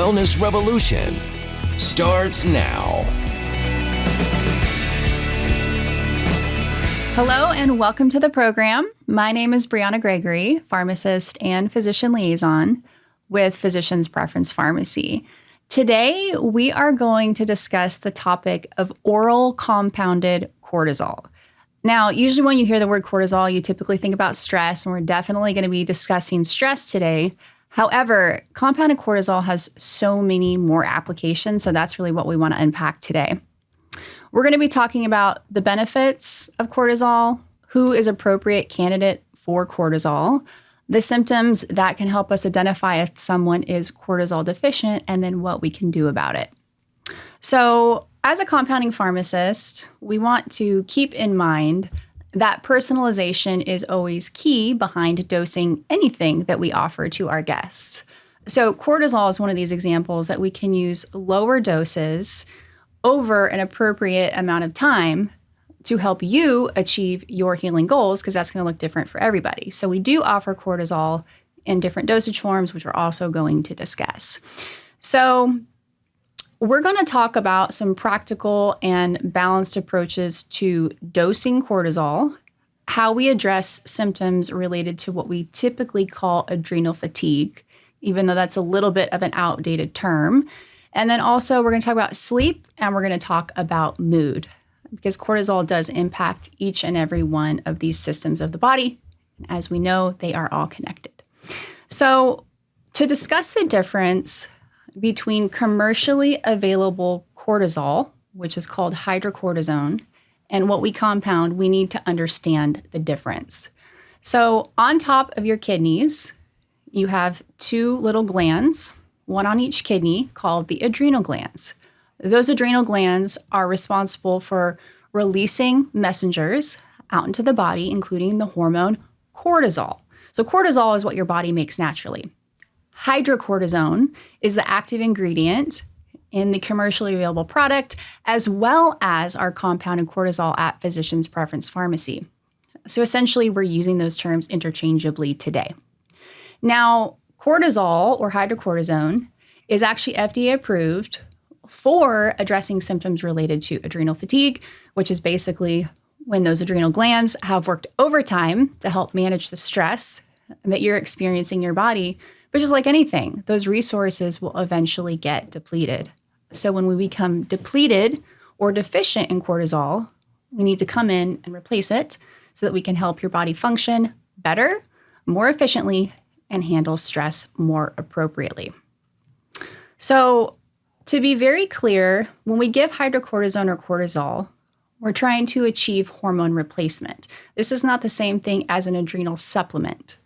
wellness revolution starts now. Hello and welcome to the program. My name is Bryana Gregory, Pharmacist and Physician Liaison with Physician's Preference Pharmacy. Today, we are going to discuss the topic of oral compounded cortisol. Now, usually when you hear the word cortisol, you typically think about stress, and we're definitely going to be discussing stress today. However, compounded cortisol has so many more applications, so that's really what we want to unpack today. We're going to be talking about the benefits of cortisol, who is appropriate candidate for cortisol, the symptoms that can help us identify if someone is cortisol deficient, and then what we can do about it. So, as a compounding pharmacist, we want to keep in mind that personalization is always key behind dosing anything that we offer to our guests. So, cortisol is one of these examples that we can use lower doses over an appropriate amount of time to help you achieve your healing goals, because that's going to look different for everybody. So we do offer cortisol in different dosage forms, which we're also going to discuss. So we're going to talk about some practical and balanced approaches to dosing cortisol, how we address symptoms related to what we typically call adrenal fatigue, even though that's a little bit of an outdated term. And then also we're going to talk about sleep, and we're going to talk about mood, because cortisol does impact each and every one of these systems of the body. As we know, they are all connected. So to discuss the difference between commercially available cortisol, which is called hydrocortisone, and what we compound, we need to understand the difference. So on top of your kidneys, you have two little glands, one on each kidney, called the adrenal glands. Those adrenal glands are responsible for releasing messengers out into the body, including the hormone cortisol. So cortisol is what your body makes naturally. Hydrocortisone is the active ingredient in the commercially available product, as well as our compounded cortisol at Physician's Preference Pharmacy. So essentially, we're using those terms interchangeably today. Now, cortisol or hydrocortisone is actually FDA approved for addressing symptoms related to adrenal fatigue, which is basically when those adrenal glands have worked overtime to help manage the stress that you're experiencing in your body. But just like anything, those resources will eventually get depleted. So when we become depleted or deficient in cortisol, we need to come in and replace it so that we can help your body function better, more efficiently, and handle stress more appropriately. So to be very clear, when we give hydrocortisone or cortisol, we're trying to achieve hormone replacement. This is not the same thing as an adrenal supplement.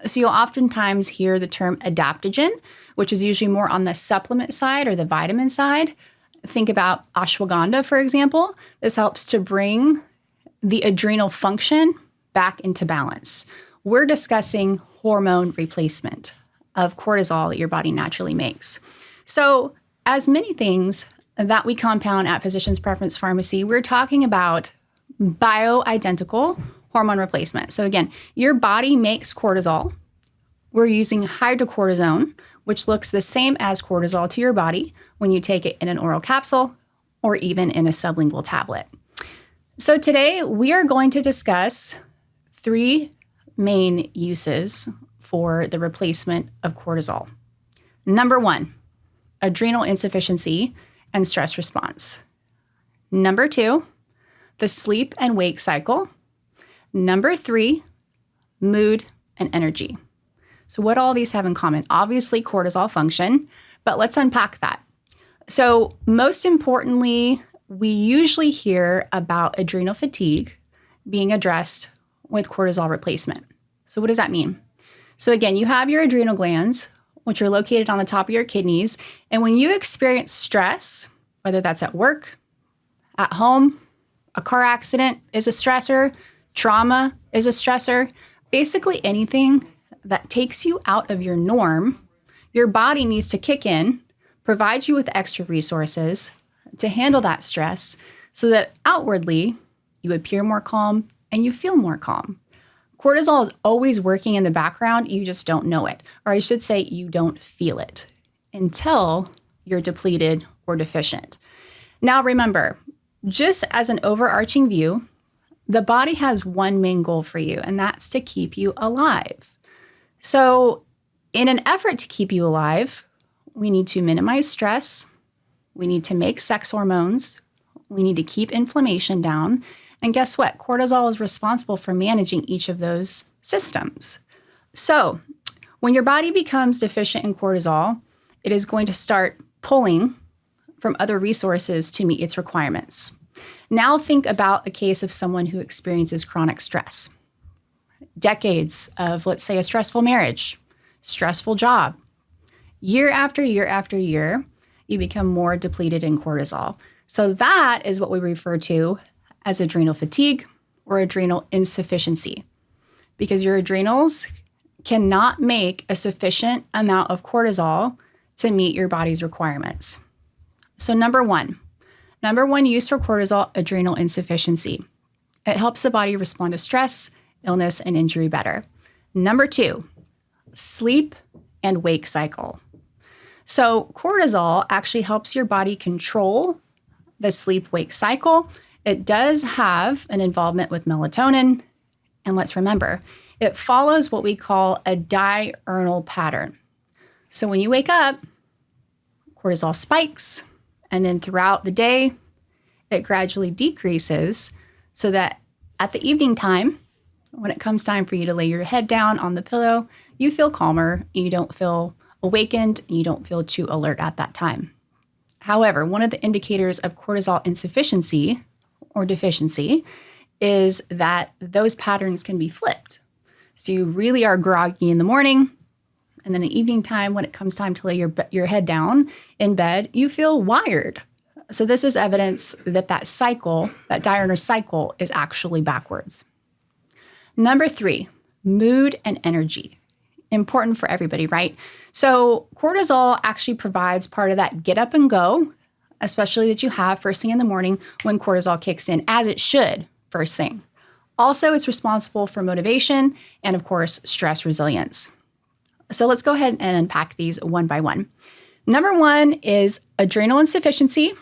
So you'll oftentimes hear the term adaptogen, which is usually more on the supplement side or the vitamin side. Think about ashwagandha, for example. This helps to bring the adrenal function back into balance. We're discussing hormone replacement of cortisol that your body naturally makes. So as many things that we compound at Physician's Preference Pharmacy, we're talking about bioidentical hormone replacement. So again, your body makes cortisol. We're using hydrocortisone, which looks the same as cortisol to your body when you take it in an oral capsule or even in a sublingual tablet. So today we are going to discuss three main uses for the replacement of cortisol. Number one, adrenal insufficiency and stress response. Number two, the sleep and wake cycle. Number three, mood and energy. So what all these have in common? Obviously cortisol function, but let's unpack that. So most importantly, we usually hear about adrenal fatigue being addressed with cortisol replacement. So what does that mean? So again, you have your adrenal glands, which are located on the top of your kidneys. And when you experience stress, whether that's at work, at home, a car accident is a stressor, trauma is a stressor, basically anything that takes you out of your norm, your body needs to kick in, provide you with extra resources to handle that stress so that outwardly you appear more calm and you feel more calm. Cortisol is always working in the background, you just don't know it. Or I should say, you don't feel it. until you're depleted or deficient. Now remember, just as an overarching view, the body has one main goal for you, and that's to keep you alive. So in an effort to keep you alive, we need to minimize stress, we need to make sex hormones, we need to keep inflammation down, and guess what? Cortisol is responsible for managing each of those systems. So when your body becomes deficient in cortisol, it is going to start pulling from other resources to meet its requirements. Now think about a case of someone who experiences chronic stress. Decades of, let's say, a stressful marriage, stressful job. Year after year after year, you become more depleted in cortisol. So that is what we refer to as adrenal fatigue or adrenal insufficiency, because your adrenals cannot make a sufficient amount of cortisol to meet your body's requirements. So number one use for cortisol, adrenal insufficiency. It helps the body respond to stress, illness, and injury better. Number two, sleep and wake cycle. So cortisol actually helps your body control the sleep-wake cycle. It does have an involvement with melatonin. And let's remember, it follows what we call a diurnal pattern. So when you wake up, cortisol spikes, and then throughout the day, it gradually decreases so that at the evening time, when it comes time for you to lay your head down on the pillow, you feel calmer, you don't feel awakened, and you don't feel too alert at that time. However, one of the indicators of cortisol insufficiency or deficiency is that those patterns can be flipped. So you really are groggy in the morning, and then the evening time, when it comes time to lay your head down in bed, you feel wired. So this is evidence that that cycle, that diurnal cycle, is actually backwards. Number three, mood and energy. Important for everybody, right? So cortisol actually provides part of that get up and go, especially that you have first thing in the morning when cortisol kicks in, as it should first thing. Also, it's responsible for motivation and, of course, stress resilience. So let's go ahead and unpack these one by one. Number one is adrenal insufficiency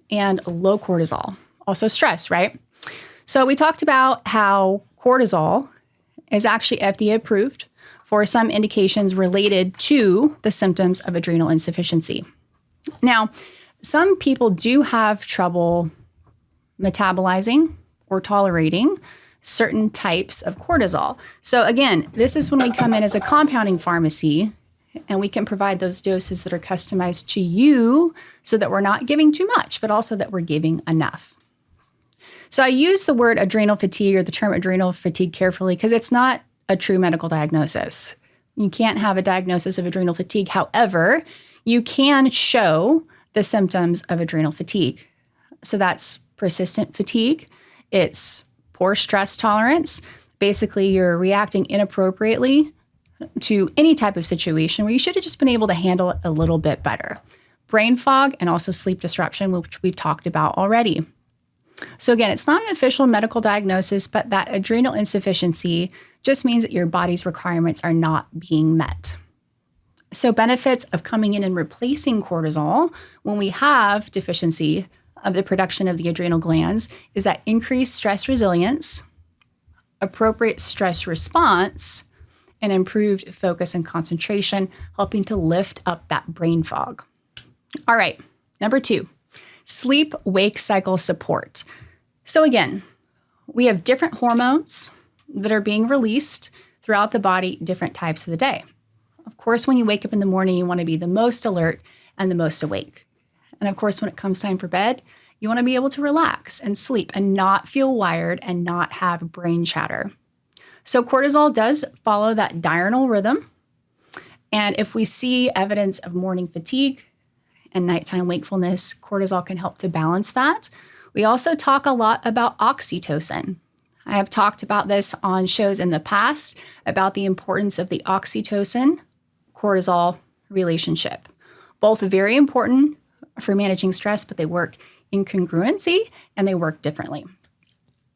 and low cortisol, also stress, right? So we talked about how cortisol is actually FDA approved for some indications related to the symptoms of adrenal insufficiency. Now, some people do have trouble metabolizing or tolerating certain types of cortisol. So again, this is when we come in as a compounding pharmacy and we can provide those doses that are customized to you so that we're not giving too much, but also that we're giving enough. So I use the word adrenal fatigue or the term adrenal fatigue carefully because it's not a true medical diagnosis. You can't have a diagnosis of adrenal fatigue. However, you can show the symptoms of adrenal fatigue. So that's persistent fatigue. It's poor stress tolerance. Basically, you're reacting inappropriately to any type of situation where you should have just been able to handle it a little bit better. Brain fog and also sleep disruption, which we've talked about already. So again, it's not an official medical diagnosis, but that adrenal insufficiency just means that your body's requirements are not being met. So benefits of coming in and replacing cortisol when we have deficiency of the production of the adrenal glands is that increased stress resilience, appropriate stress response, and improved focus and concentration, helping to lift up that brain fog. All right, number two, sleep-wake cycle support. So again, we have different hormones that are being released throughout the body, different types of the day. Of course, when you wake up in the morning, you want to be the most alert and the most awake. And of course, when it comes time for bed, you want to be able to relax and sleep and not feel wired and not have brain chatter. So cortisol does follow that diurnal rhythm. And if we see evidence of morning fatigue and nighttime wakefulness, cortisol can help to balance that. We also talk a lot about oxytocin. I have talked about this on shows in the past about the importance of the oxytocin-cortisol relationship. Both very important for managing stress, but they work in congruency and they work differently.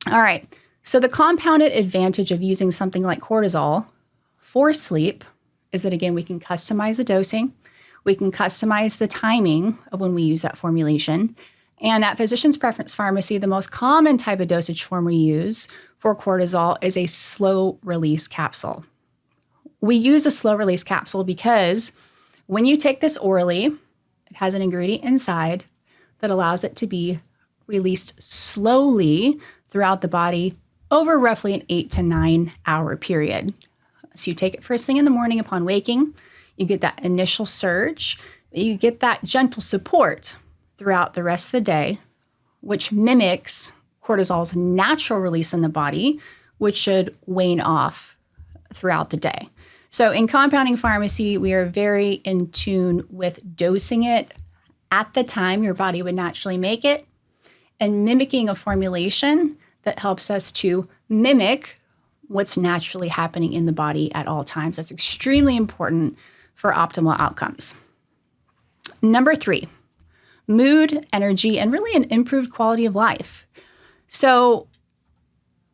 All right, so the compounded advantage of using something like cortisol for sleep is that, again, we can customize the dosing. We can customize the timing of when we use that formulation. And at Physician's Preference Pharmacy, the most common type of dosage form we use for cortisol is a slow release capsule. We use a slow release capsule because when you take this orally, it has an ingredient inside that allows it to be released slowly throughout the body over roughly an 8 to 9 hour period. So you take it first thing in the morning upon waking, you get that initial surge, you get that gentle support throughout the rest of the day, which mimics cortisol's natural release in the body, which should wane off throughout the day. So in compounding pharmacy, we are very in tune with dosing it at the time your body would naturally make it and mimicking a formulation that helps us to mimic what's naturally happening in the body at all times. That's extremely important for optimal outcomes. Number 3, mood, energy, and really an improved quality of life. So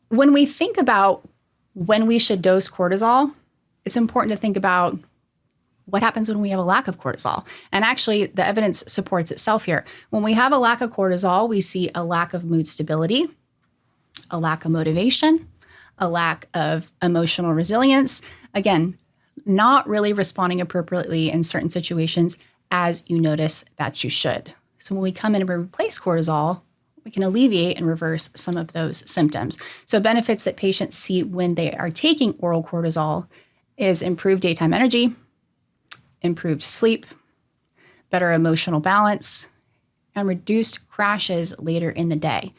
when we think about when we should dose cortisol, it's important to think about what happens when we have a lack of cortisol. And actually, the evidence supports itself here. When we have a lack of cortisol, we see a lack of mood stability, a lack of motivation, a lack of emotional resilience. Again, not really responding appropriately in certain situations as you notice that you should. So when we come in and replace cortisol, we can alleviate and reverse some of those symptoms. So benefits that patients see when they are taking oral cortisol is improved daytime energy, improved sleep, better emotional balance, and reduced crashes later in the day.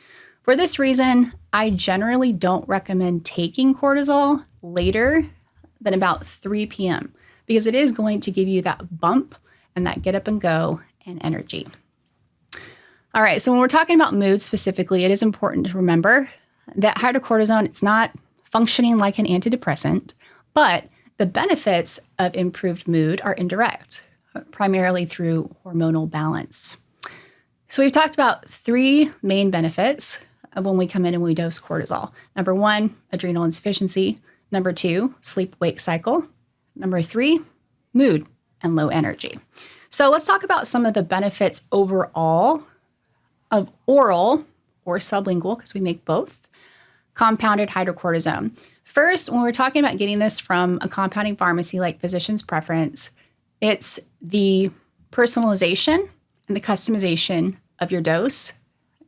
For this reason, I generally don't recommend taking cortisol later than about 3 p.m. because it is going to give you that bump and that get up and go and energy. All right, so when we're talking about mood specifically, it is important to remember that hydrocortisone, it's not functioning like an antidepressant, but the benefits of improved mood are indirect, primarily through hormonal balance. So we've talked about 3 main benefits of when we come in and we dose cortisol. Number 1, adrenal insufficiency. Number 2, sleep-wake cycle. Number 3, mood and low energy. So let's talk about some of the benefits overall of oral or sublingual, because we make both, compounded hydrocortisone. First, when we're talking about getting this from a compounding pharmacy like Physician's Preference, it's the personalization and the customization of your dose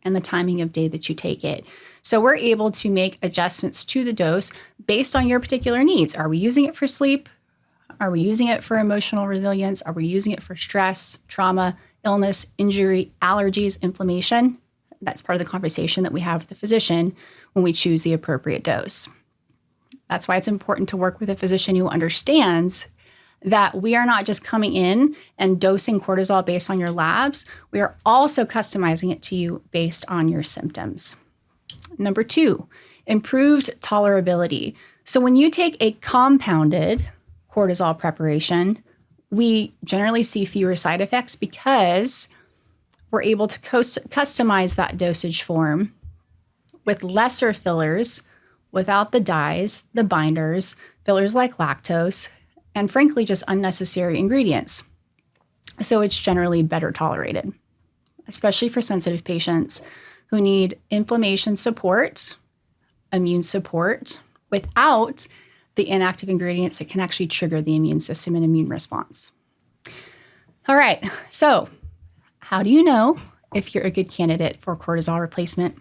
and the timing of day that you take it. So we're able to make adjustments to the dose based on your particular needs. Are we using it for sleep? Are we using it for emotional resilience? Are we using it for stress, trauma, illness, injury, allergies, inflammation? That's part of the conversation that we have with the physician when we choose the appropriate dose. That's why it's important to work with a physician who understands that we are not just coming in and dosing cortisol based on your labs. We are also customizing it to you based on your symptoms. Number 2, improved tolerability. So when you take a compounded cortisol preparation, we generally see fewer side effects because we're able to customize that dosage form with lesser fillers, without the dyes, the binders, fillers like lactose, and frankly, just unnecessary ingredients. So it's generally better tolerated, especially for sensitive patients who need inflammation support, immune support, without the inactive ingredients that can actually trigger the immune system and immune response. All right, so how do you know if you're a good candidate for cortisol replacement?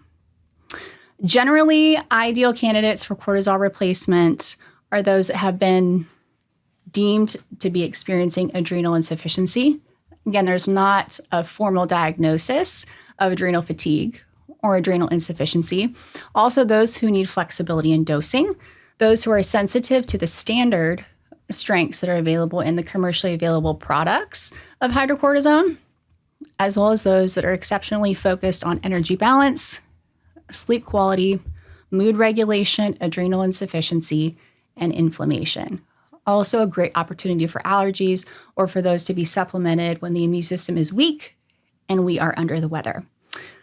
Generally, ideal candidates for cortisol replacement are those that have been deemed to be experiencing adrenal insufficiency. Again, there's not a formal diagnosis of adrenal fatigue or adrenal insufficiency. Also, those who need flexibility in dosing, those who are sensitive to the standard strengths that are available in the commercially available products of hydrocortisone, as well as those that are exceptionally focused on energy balance, sleep quality, mood regulation, adrenal insufficiency, and inflammation. Also a great opportunity for allergies or for those to be supplemented when the immune system is weak and we are under the weather.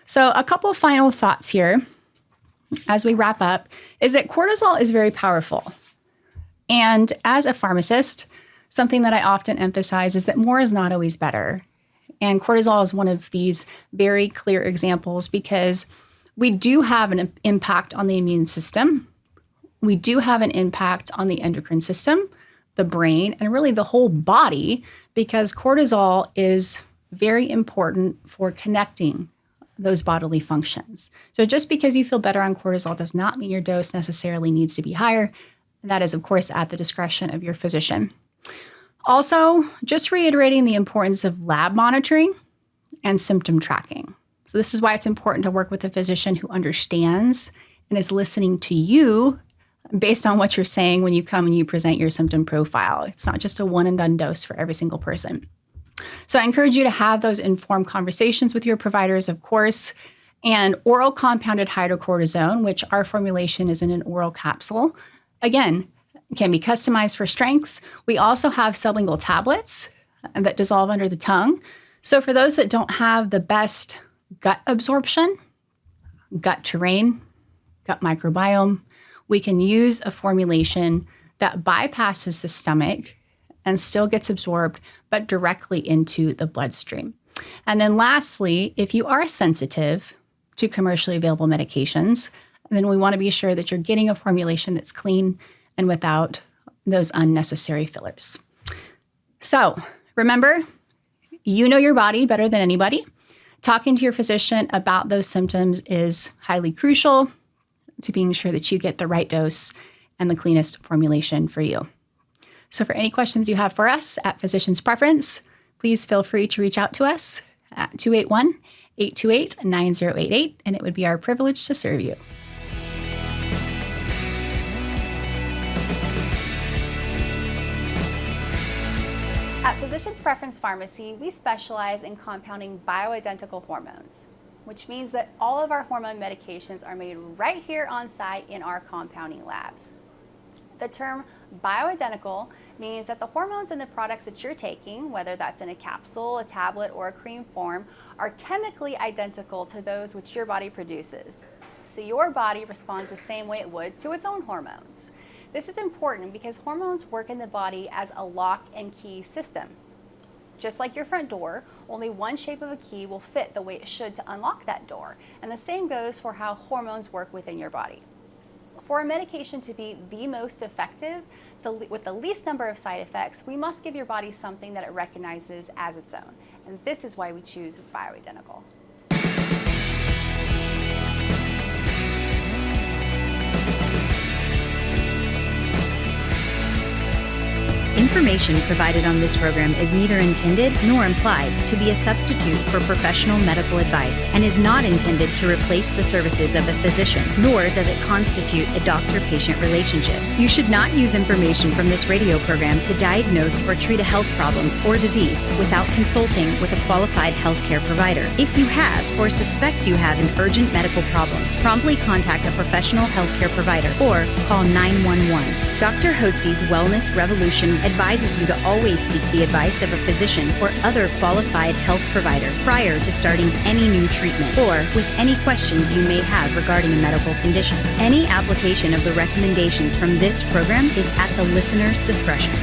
So a couple of final thoughts here as we wrap up is that cortisol is very powerful. And as a pharmacist, something that I often emphasize is that more is not always better. And cortisol is one of these very clear examples because we do have an impact on the immune system. We do have an impact on the endocrine system, the brain, and really the whole body, because cortisol is very important for connecting those bodily functions. So just because you feel better on cortisol does not mean your dose necessarily needs to be higher. And that is, of course, at the discretion of your physician. Also, just reiterating the importance of lab monitoring and symptom tracking. So this is why it's important to work with a physician who understands and is listening to you based on what you're saying when you come and you present your symptom profile. It's not just a one and done dose for every single person. So I encourage you to have those informed conversations with your providers, of course, and oral compounded hydrocortisone, which our formulation is in an oral capsule, again, can be customized for strengths. We also have sublingual tablets that dissolve under the tongue. So for those that don't have the best gut absorption, gut terrain, gut microbiome, we can use a formulation that bypasses the stomach and still gets absorbed, but directly into the bloodstream. And then lastly, if you are sensitive to commercially available medications, then we want to be sure that you're getting a formulation that's clean and without those unnecessary fillers. So remember, you know your body better than anybody. Talking to your physician about those symptoms is highly crucial to being sure that you get the right dose and the cleanest formulation for you. So for any questions you have for us at Physician's Preference, please feel free to reach out to us at 281-828-9088, and it would be our privilege to serve you. At Physician's Preference Pharmacy, we specialize in compounding bioidentical hormones, which means that all of our hormone medications are made right here on site in our compounding labs. The term bioidentical means that the hormones in the products that you're taking, whether that's in a capsule, a tablet, or a cream form, are chemically identical to those which your body produces. So your body responds the same way it would to its own hormones. This is important because hormones work in the body as a lock and key system. Just like your front door, only one shape of a key will fit the way it should to unlock that door. And the same goes for how hormones work within your body. For a medication to be the most effective, with the least number of side effects, we must give your body something that it recognizes as its own. And this is why we choose bioidentical. Information provided on this program is neither intended nor implied to be a substitute for professional medical advice and is not intended to replace the services of a physician, nor does it constitute a doctor-patient relationship. You should not use information from this radio program to diagnose or treat a health problem or disease without consulting with a qualified healthcare provider. If you have or suspect you have an urgent medical problem, promptly contact a professional healthcare provider or call 911. Dr. Hotze's Wellness Revolution advises you to always seek the advice of a physician or other qualified health provider prior to starting any new treatment or with any questions you may have regarding a medical condition. Any application of the recommendations from this program is at the listener's discretion.